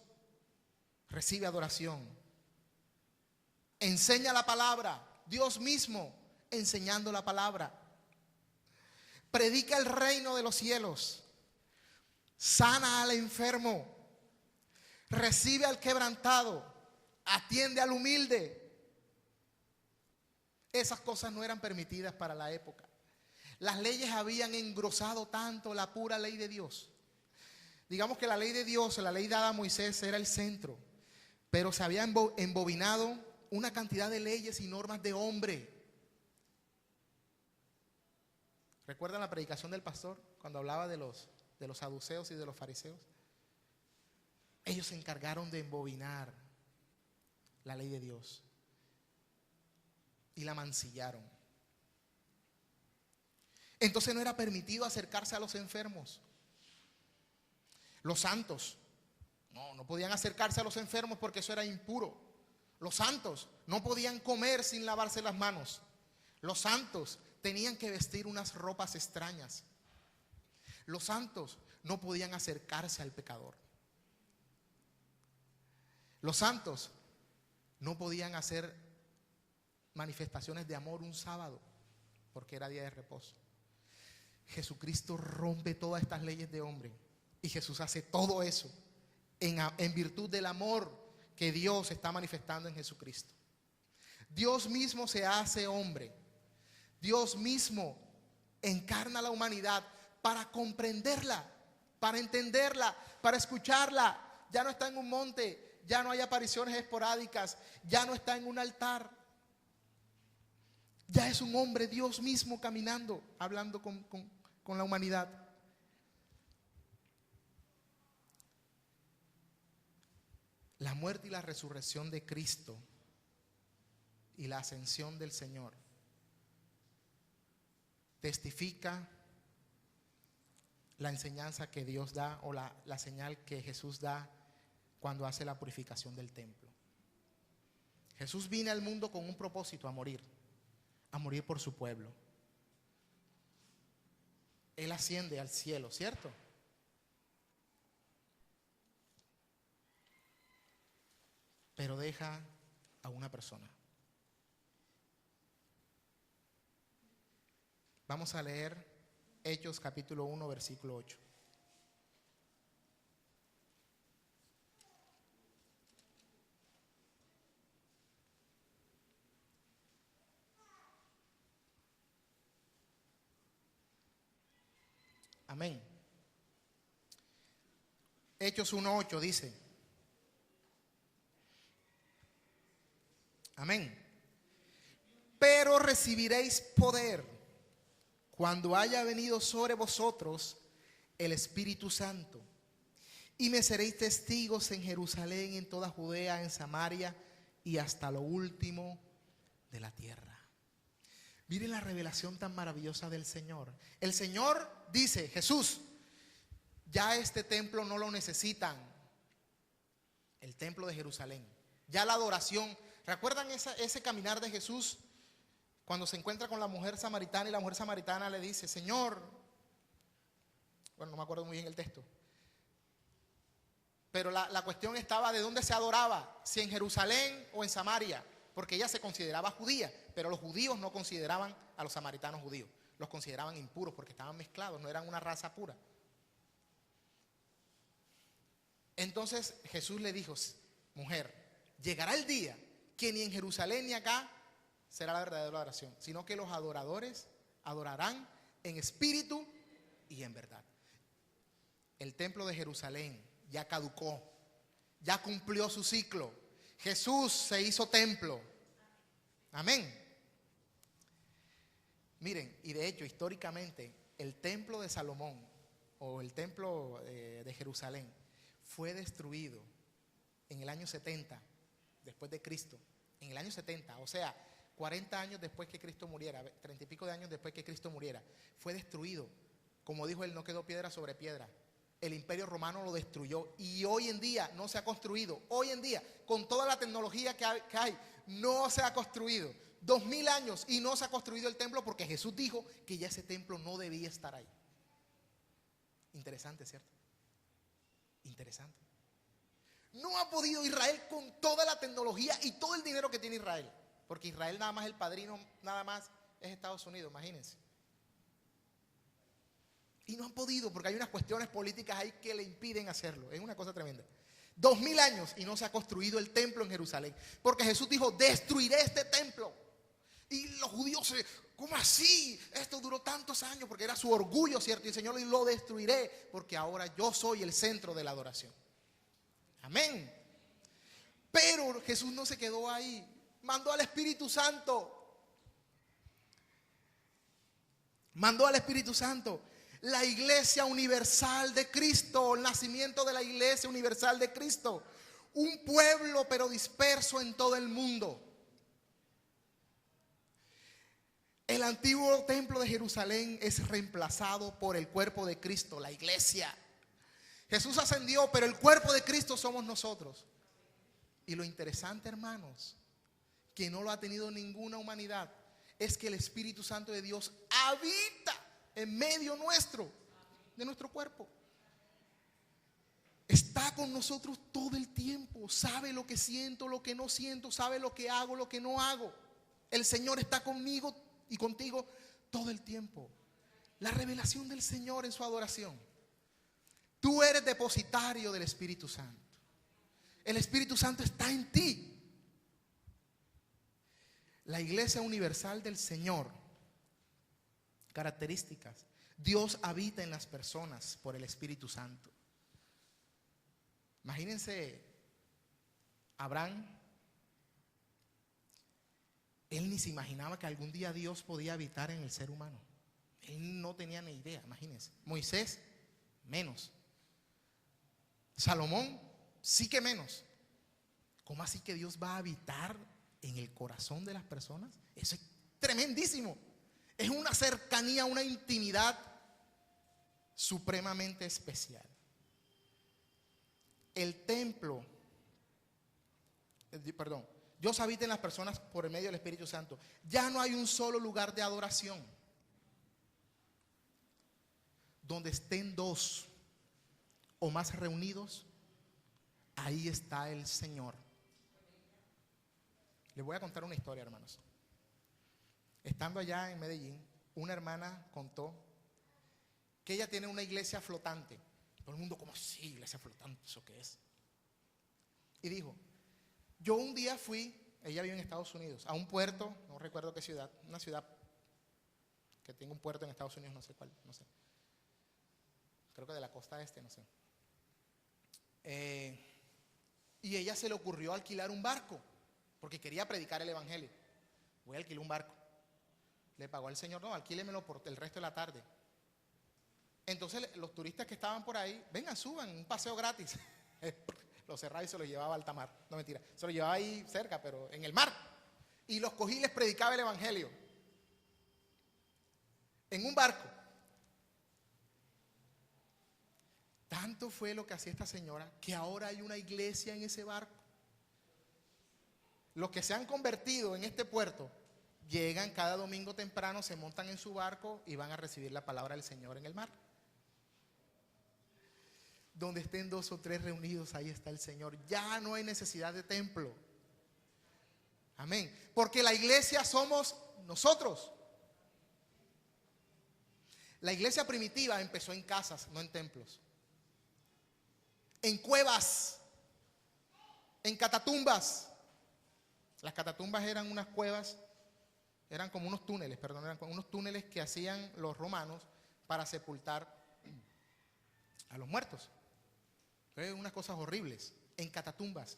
recibe adoración. Enseña la palabra. Dios mismo enseñando la palabra. Predica el reino de los cielos. Sana al enfermo. Recibe al quebrantado. Atiende al humilde. Esas cosas no eran permitidas para la época. Las leyes habían engrosado tanto la pura ley de Dios. Digamos que la ley de Dios, la ley dada a Moisés, era el centro. Pero se había embobinado una cantidad de leyes y normas de hombre. ¿Recuerdan la predicación del pastor cuando hablaba de los saduceos y de los fariseos? Ellos se encargaron de embobinar la ley de Dios y la mancillaron. Entonces no era permitido acercarse a los enfermos. Los santos no podían acercarse a los enfermos porque eso era impuro. Los santos no podían comer sin lavarse las manos. Los santos tenían que vestir unas ropas extrañas. Los santos no podían acercarse al pecador. Los santos no podían hacer manifestaciones de amor un sábado porque era día de reposo. Jesucristo rompe todas estas leyes de hombre y Jesús hace todo eso en virtud del amor que Dios está manifestando en Jesucristo. Dios mismo se hace hombre. Dios mismo encarna la humanidad para comprenderla, para entenderla, para escucharla. Ya no está en un monte, ya no hay apariciones esporádicas, ya no está en un altar. Ya es un hombre, Dios mismo caminando, hablando con la humanidad. La muerte y la resurrección de Cristo y la ascensión del Señor testifica la enseñanza que Dios da o la señal que Jesús da cuando hace la purificación del templo. Jesús vino al mundo con un propósito: a morir por su pueblo. Él asciende al cielo, ¿cierto? Pero deja a una persona. Vamos a leer Hechos capítulo 1, versículo 8. Amén. Hechos 1:8 dice: Amén. Pero recibiréis poder cuando haya venido sobre vosotros el Espíritu Santo. Y me seréis testigos en Jerusalén, en toda Judea, en Samaria y hasta lo último de la tierra. Miren la revelación tan maravillosa del Señor. El Señor dice, Jesús, ya este templo no lo necesitan. El templo de Jerusalén. Ya la adoración. ¿Recuerdan ese caminar de Jesús? Cuando se encuentra con la mujer samaritana y la mujer samaritana le dice, Señor, bueno, no me acuerdo muy bien el texto, pero la cuestión estaba de dónde se adoraba, si en Jerusalén o en Samaria, porque ella se consideraba judía, pero los judíos no consideraban a los samaritanos judíos, los consideraban impuros porque estaban mezclados, no eran una raza pura. Entonces Jesús le dijo, mujer, llegará el día que ni en Jerusalén ni acá será la verdadera adoración, sino que los adoradores adorarán en espíritu y en verdad. El templo de Jerusalén ya caducó, ya cumplió su ciclo. Jesús se hizo templo. Amén. Miren, y de hecho históricamente el templo de Salomón o el templo de Jerusalén fue destruido en el año 70 después de Cristo. En el año 70, o sea, 40 años después que Cristo muriera, 30 y pico de años después que Cristo muriera, fue destruido. Como dijo él, no quedó piedra sobre piedra. El Imperio Romano lo destruyó y hoy en día no se ha construido. Hoy en día, con toda la tecnología que hay, no se ha construido. 2000 años y no se ha construido el templo porque Jesús dijo que ya ese templo no debía estar ahí. Interesante, ¿cierto? Interesante. No ha podido Israel con toda la tecnología y todo el dinero que tiene Israel. Porque Israel nada más, el padrino nada más es Estados Unidos, imagínense. Y no han podido porque hay unas cuestiones políticas ahí que le impiden hacerlo. Es una cosa tremenda. 2000 años y no se ha construido el templo en Jerusalén. Porque Jesús dijo, destruiré este templo. Y los judíos, ¿cómo así? Esto duró tantos años porque era su orgullo, ¿cierto? Y el Señor lo destruiré porque ahora yo soy el centro de la adoración. Amén. Pero Jesús no se quedó ahí. Mandó al Espíritu Santo. Mandó al Espíritu Santo. La iglesia universal de Cristo, el nacimiento de la iglesia universal de Cristo. Un pueblo pero disperso en todo el mundo. El antiguo templo de Jerusalén es reemplazado por el cuerpo de Cristo, la iglesia. Jesús ascendió, pero el cuerpo de Cristo somos nosotros. Y lo interesante, hermanos, que no lo ha tenido ninguna humanidad, es que el Espíritu Santo de Dios habita en medio nuestro, de nuestro cuerpo. Está con nosotros todo el tiempo. Sabe lo que siento, lo que no siento. Sabe lo que hago, lo que no hago. El Señor está conmigo y contigo todo el tiempo. La revelación del Señor en su adoración. Tú eres depositario del Espíritu Santo. El Espíritu Santo está en ti. La iglesia universal del Señor. Características. Dios habita en las personas por el Espíritu Santo. Imagínense Abraham. Él ni se imaginaba que algún día Dios podía habitar en el ser humano. Él no tenía ni idea, imagínense. Moisés, menos. Salomón, sí que menos. ¿Cómo así que Dios va a habitar en el corazón de las personas? Eso es tremendísimo. Es una cercanía, una intimidad supremamente especial. El templo, Dios habita en las personas por el medio del Espíritu Santo. Ya no hay un solo lugar de adoración. Donde estén dos o más reunidos, ahí está el Señor. Les voy a contar una historia, hermanos. Estando allá en Medellín, una hermana contó que ella tiene una iglesia flotante. Todo el mundo, ¿cómo así, iglesia flotante? ¿Eso qué es? Y dijo, yo un día fui, ella vive en Estados Unidos, a un puerto, no recuerdo qué ciudad, una ciudad que tiene un puerto en Estados Unidos, no sé cuál, no sé. Creo que de la costa este, no sé. Y ella se le ocurrió alquilar un barco. porque quería predicar el evangelio. Voy a alquilar un barco. Le pagó al Señor, no, alquílemelo por el resto de la tarde. Entonces los turistas que estaban por ahí, vengan, suban, un paseo gratis. Los cerraba y se los llevaba a alta mar. No, mentira, se los llevaba ahí cerca, pero en el mar. Y los cogí y les predicaba el evangelio. En un barco. Tanto fue lo que hacía esta señora que ahora hay una iglesia en ese barco. Los que se han convertido en este puerto llegan cada domingo temprano, se montan en su barco y van a recibir la palabra del Señor en el mar. Donde estén 2 o 3 reunidos, ahí está el Señor. Ya no hay necesidad de templo. Amén. Porque la iglesia somos nosotros. La iglesia primitiva empezó en casas, no en templos. En cuevas, en catatumbas. Las catatumbas eran unas cuevas, eran como unos túneles, perdón, eran como unos túneles que hacían los romanos para sepultar a los muertos. Unas cosas horribles, en catatumbas,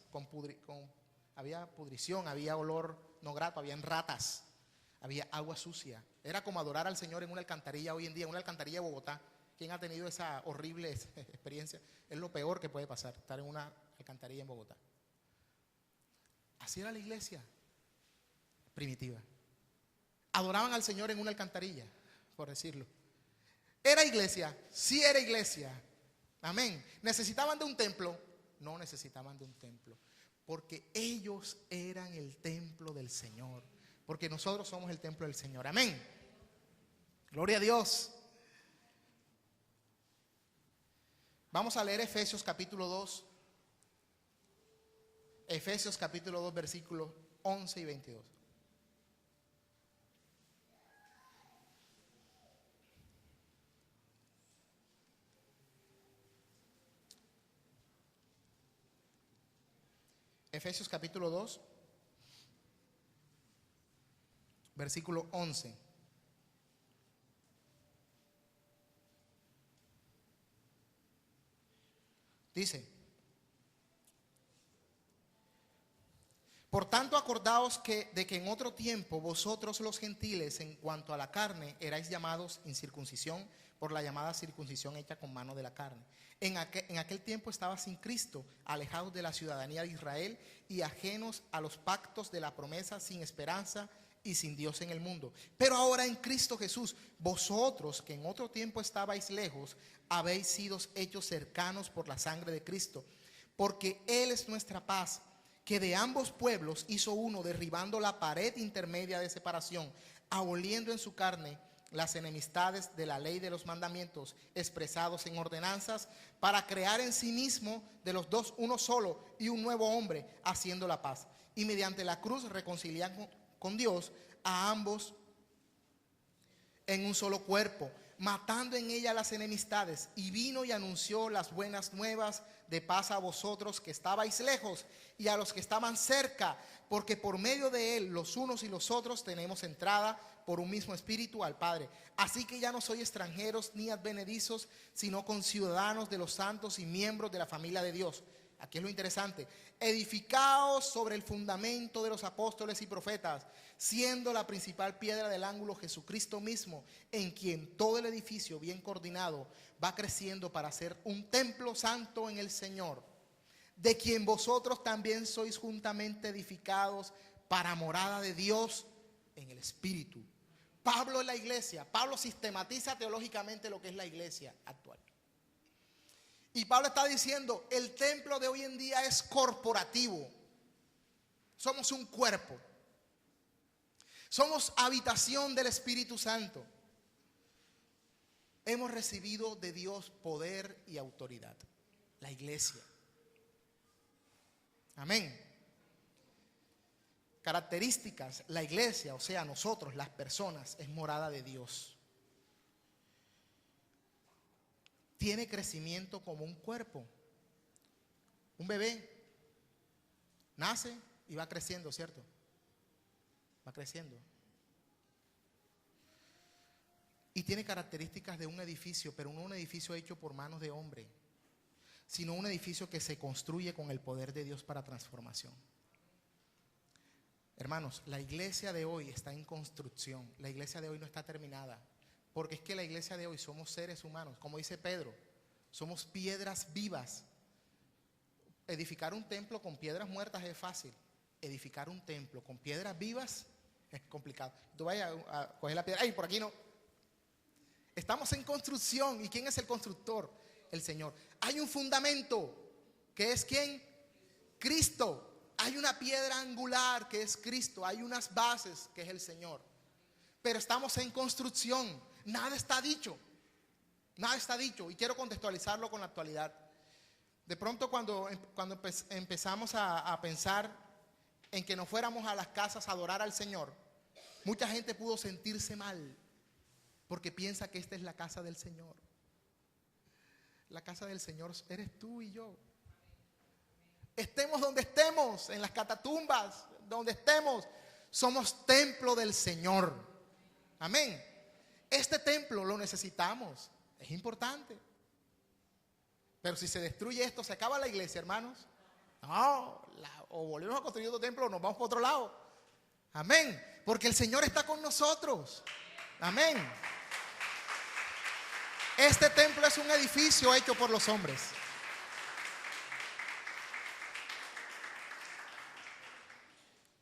había pudrición, había olor no grato, habían ratas, había agua sucia. Era como adorar al Señor en una alcantarilla hoy en día, en una alcantarilla de Bogotá. ¿Quién ha tenido esa horrible experiencia? Es lo peor que puede pasar, estar en una alcantarilla en Bogotá. Así era la iglesia primitiva. Adoraban al Señor en una alcantarilla, por decirlo. ¿Era iglesia? Sí era iglesia. Amén. ¿Necesitaban de un templo? No necesitaban de un templo, porque ellos eran el templo del Señor, porque nosotros somos el templo del Señor. Amén. Gloria a Dios. Vamos a leer Efesios capítulo 2. Efesios capítulo 2, versículos 11 y 22. Efesios capítulo 2, versículo 11. Dice: por tanto, acordaos de que en otro tiempo vosotros los gentiles, en cuanto a la carne, erais llamados incircuncisión por la llamada circuncisión hecha con mano de la carne. En aquel tiempo estabas sin Cristo, alejados de la ciudadanía de Israel y ajenos a los pactos de la promesa, sin esperanza y sin Dios en el mundo. Pero ahora en Cristo Jesús, vosotros que en otro tiempo estabais lejos, habéis sido hechos cercanos por la sangre de Cristo, porque Él es nuestra paz, que de ambos pueblos hizo uno, derribando la pared intermedia de separación, aboliendo en su carne las enemistades de la ley de los mandamientos expresados en ordenanzas, para crear en sí mismo de los dos uno solo y un nuevo hombre, haciendo la paz, y mediante la cruz reconciliar con Dios a ambos en un solo cuerpo, matando en ella las enemistades, y vino y anunció las buenas nuevas de paz a vosotros que estabais lejos y a los que estaban cerca, porque por medio de él los unos y los otros tenemos entrada por un mismo espíritu al Padre. Así que ya no sois extranjeros ni advenedizos, sino conciudadanos de los santos y miembros de la familia de Dios. Aquí es lo interesante: edificaos sobre el fundamento de los apóstoles y profetas, siendo la principal piedra del ángulo Jesucristo mismo, en quien todo el edificio bien coordinado va creciendo para ser un templo santo en el Señor, de quien vosotros también sois juntamente edificados para morada de Dios en el Espíritu. Pablo es la iglesia. Pablo sistematiza teológicamente lo que es la iglesia actual. Y Pablo está diciendo: el templo de hoy en día es corporativo. Somos un cuerpo. Somos habitación del Espíritu Santo. Hemos recibido de Dios poder y autoridad. La iglesia. Amén. Características: la iglesia, o sea, nosotros, las personas, es morada de Dios. Tiene crecimiento como un cuerpo. Un bebé nace y va creciendo, ¿cierto? Va creciendo. Y tiene características de un edificio, pero no un edificio hecho por manos de hombre, sino un edificio que se construye con el poder de Dios para transformación. Hermanos, la iglesia de hoy está en construcción. La iglesia de hoy no está terminada. Porque es que la iglesia de hoy somos seres humanos. Como dice Pedro, somos piedras vivas. Edificar un templo con piedras muertas es fácil. Edificar un templo con piedras vivas es complicado. Tú vayas a coger la piedra. ¡Ay, por aquí no! Estamos en construcción. ¿Y quién es el constructor? El Señor. Hay un fundamento. ¿Que es quién? Cristo. Hay una piedra angular que es Cristo. Hay unas bases que es el Señor. Pero estamos en construcción. Nada está dicho. Nada está dicho. Y quiero contextualizarlo con la actualidad. De pronto cuando empezamos a pensar en que nos fuéramos a las casas a adorar al Señor, mucha gente pudo sentirse mal porque piensa que esta es la casa del Señor. La casa del Señor eres tú y yo. Estemos donde estemos, en las catatumbas, donde estemos, somos templo del Señor. Amén. Este templo lo necesitamos, es importante. Pero si se destruye esto, ¿se acaba la iglesia, hermanos? No, o volvemos a construir otro templo o nos vamos para otro lado. Amén. Porque el Señor está con nosotros. Amén. Este templo es un edificio hecho por los hombres.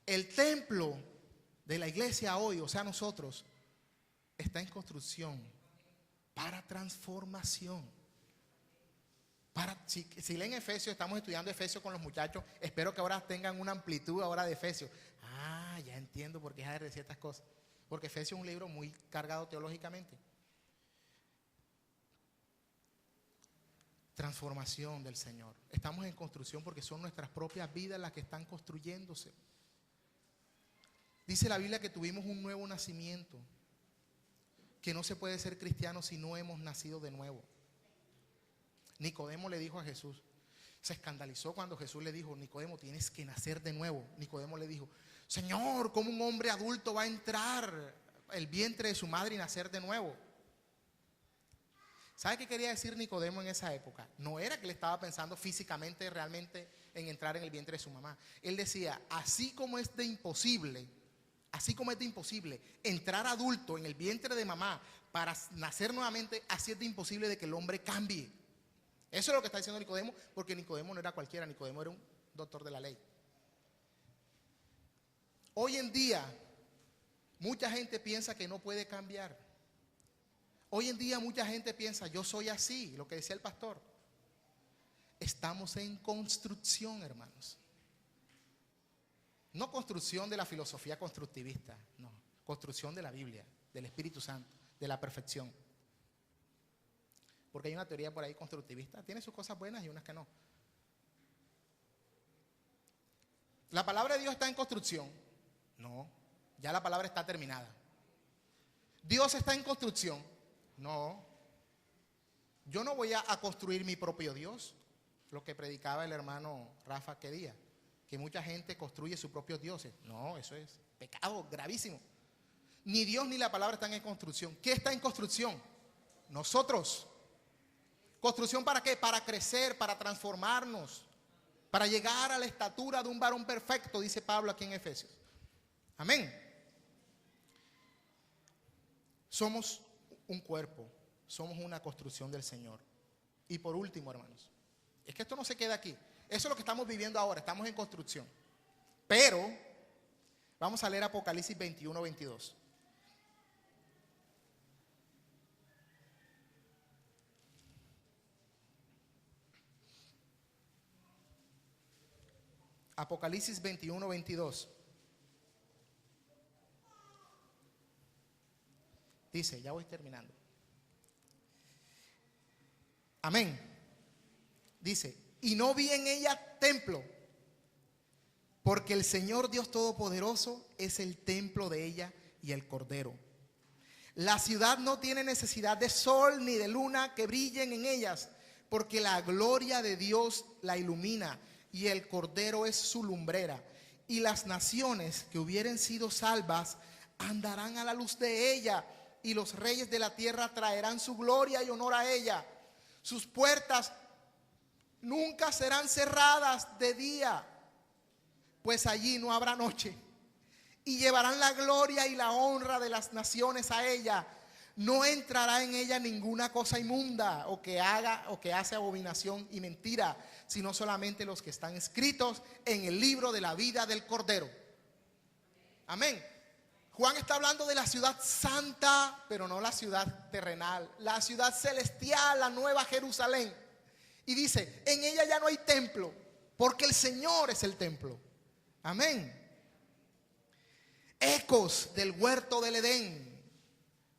El templo de la iglesia hoy, o sea nosotros, está en construcción para transformación. Si leen Efesios, estamos estudiando Efesios con los muchachos. Espero que ahora tengan una amplitud ahora de Efesios. Ya entiendo por qué es de ciertas cosas. Porque Efesios es un libro muy cargado teológicamente. Transformación del Señor. Estamos en construcción porque son nuestras propias vidas las que están construyéndose. Dice la Biblia que tuvimos un nuevo nacimiento, que no se puede ser cristiano si no hemos nacido de nuevo. Nicodemo le dijo a Jesús, se escandalizó cuando Jesús le dijo, Nicodemo, tienes que nacer de nuevo. Nicodemo le dijo, Señor, ¿cómo un hombre adulto va a entrar el vientre de su madre y nacer de nuevo? ¿Sabe qué quería decir Nicodemo en esa época? No era que le estaba pensando físicamente realmente en entrar en el vientre de su mamá. Él decía, así como es de imposible entrar adulto en el vientre de mamá para nacer nuevamente, así es de imposible de que el hombre cambie. Eso es lo que está diciendo Nicodemo, porque Nicodemo no era cualquiera, Nicodemo era un doctor de la ley. Hoy en día, mucha gente piensa que no puede cambiar. Hoy en día mucha gente piensa, yo soy así, lo que decía el pastor. Estamos en construcción, hermanos. No construcción de la filosofía constructivista, no. Construcción de la Biblia, del Espíritu Santo, de la perfección. Porque hay una teoría por ahí constructivista, tiene sus cosas buenas y unas que no. ¿La palabra de Dios está en construcción? No, ya la palabra está terminada. ¿Dios está en construcción? No. Yo no voy a construir mi propio Dios, lo que predicaba el hermano Rafa Quedía, que mucha gente construye sus propios dioses. No, eso es pecado gravísimo. Ni Dios ni la palabra están en construcción. ¿Qué está en construcción? Nosotros. ¿Construcción para qué? Para crecer, para transformarnos, para llegar a la estatura de un varón perfecto, dice Pablo aquí en Efesios. Amén. Somos un cuerpo, somos una construcción del Señor. Y por último, hermanos, es que esto no se queda aquí. Eso es lo que estamos viviendo ahora, estamos en construcción. Pero, vamos a leer Apocalipsis 21, 22. Apocalipsis 21, 22. Dice, ya voy terminando. Amén. Dice, y no vi en ella templo, porque el Señor Dios Todopoderoso es el templo de ella y el Cordero. La ciudad no tiene necesidad de sol ni de luna que brillen en ellas, porque la gloria de Dios la ilumina y el Cordero es su lumbrera. Y las naciones que hubieren sido salvas andarán a la luz de ella, y los reyes de la tierra traerán su gloria y honor a ella. Sus puertas nunca serán cerradas de día, pues allí no habrá noche. y llevarán la gloria y la honra de las naciones a ella. No entrará en ella ninguna cosa inmunda o que hace abominación y mentira, sino solamente los que están escritos en el libro de la vida del Cordero. Amén. Juan está hablando de la ciudad santa, pero no la ciudad terrenal, la ciudad celestial, la nueva Jerusalén. Y dice, en ella ya no hay templo, porque el Señor es el templo. Amén. Ecos del huerto del Edén.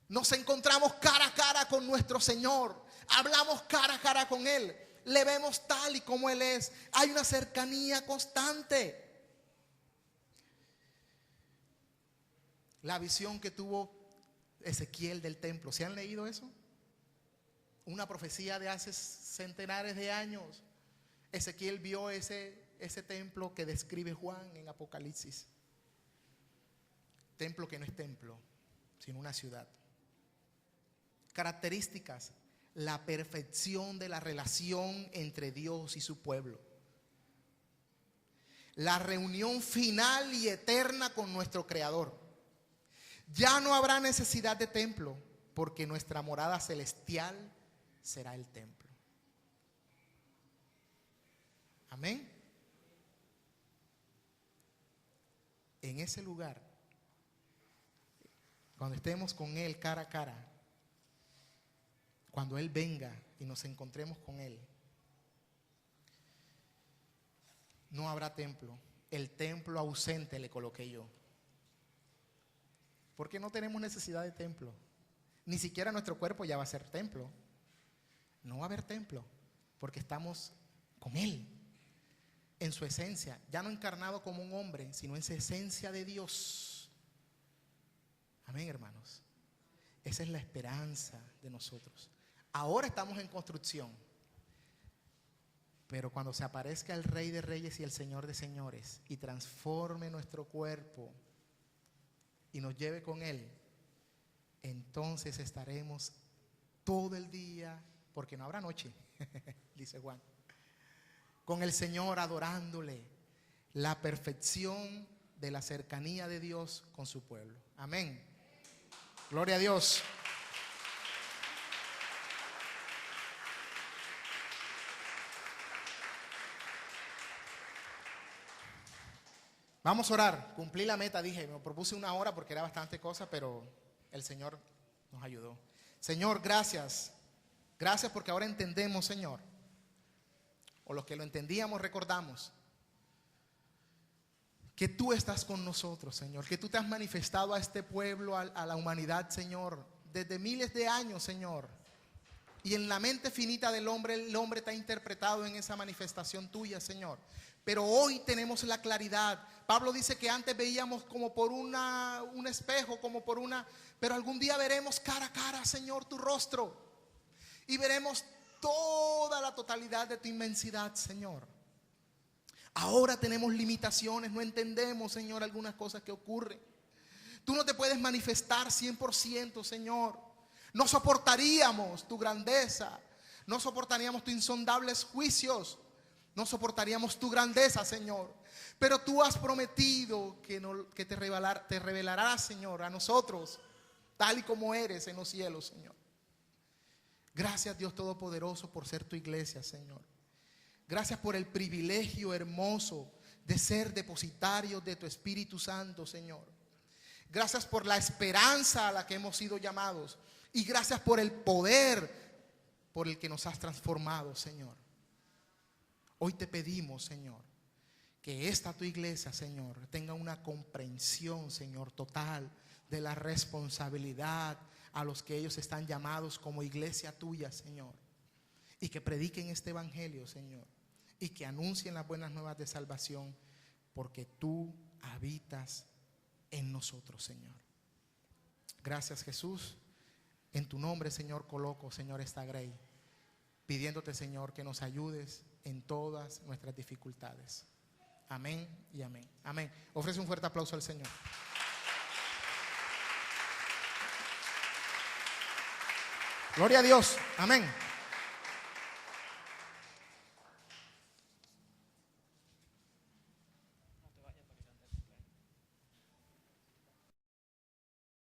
Nos encontramos cara a cara con nuestro Señor. Hablamos cara a cara con Él. Le vemos tal y como Él es. Hay una cercanía constante. La visión que tuvo Ezequiel del templo, ¿se han leído eso? Una profecía de hace centenares de años. Ezequiel vio ese templo que describe Juan en Apocalipsis. Templo que no es templo, sino una ciudad. Características: la perfección de la relación entre Dios y su pueblo. La reunión final y eterna con nuestro Creador. Ya no habrá necesidad de templo, porque nuestra morada celestial será el templo. Amén. En ese lugar, cuando estemos con Él cara a cara, cuando Él venga y nos encontremos con Él, no habrá templo. El templo ausente le coloqué yo. Porque no tenemos necesidad de templo. Ni siquiera nuestro cuerpo ya va a ser templo. No va a haber templo, porque estamos con Él, en su esencia, ya no encarnado como un hombre, sino en su esencia de Dios. Amén, hermanos. Esa es la esperanza de nosotros. Ahora estamos en construcción, pero cuando se aparezca el Rey de Reyes y el Señor de Señores y transforme nuestro cuerpo y nos lleve con Él, entonces estaremos todo el día, porque no habrá noche, dice Juan, con el Señor adorándole, la perfección de la cercanía de Dios con su pueblo. Amén. Gloria a Dios. Vamos a orar. Cumplí la meta, dije, me propuse 1 hora porque era bastante cosa, pero el Señor nos ayudó. Señor, gracias. Gracias porque ahora entendemos, Señor, o los que lo entendíamos recordamos, que tú estás con nosotros, Señor, que tú te has manifestado a este pueblo, a la humanidad, Señor, desde miles de años, Señor. Y en la mente finita del hombre, el hombre te ha interpretado en esa manifestación tuya, Señor. Pero hoy tenemos la claridad. Pablo dice que antes veíamos como por un espejo, pero algún día veremos cara a cara, Señor, tu rostro. Y veremos toda la totalidad de tu inmensidad, Señor. Ahora tenemos limitaciones, no entendemos, Señor, algunas cosas que ocurren. Tú no te puedes manifestar 100%, Señor. No soportaríamos tu grandeza, no soportaríamos tus insondables juicios, no soportaríamos tu grandeza, Señor. Pero tú has prometido que te revelarás, Señor, a nosotros, tal y como eres en los cielos, Señor. Gracias, Dios Todopoderoso, por ser tu iglesia, Señor. Gracias por el privilegio hermoso de ser depositarios de tu Espíritu Santo, Señor. Gracias por la esperanza a la que hemos sido llamados. Y gracias por el poder por el que nos has transformado, Señor. Hoy te pedimos, Señor, que esta tu iglesia, Señor, tenga una comprensión, Señor, total de la responsabilidad a los que ellos están llamados como iglesia tuya, Señor. Y que prediquen este evangelio, Señor. Y que anuncien las buenas nuevas de salvación, porque tú habitas en nosotros, Señor. Gracias, Jesús. En tu nombre, Señor, coloco, Señor, esta grey, pidiéndote, Señor, que nos ayudes en todas nuestras dificultades. Amén y amén. Amén. Ofrece un fuerte aplauso al Señor. Gloria a Dios. Amén.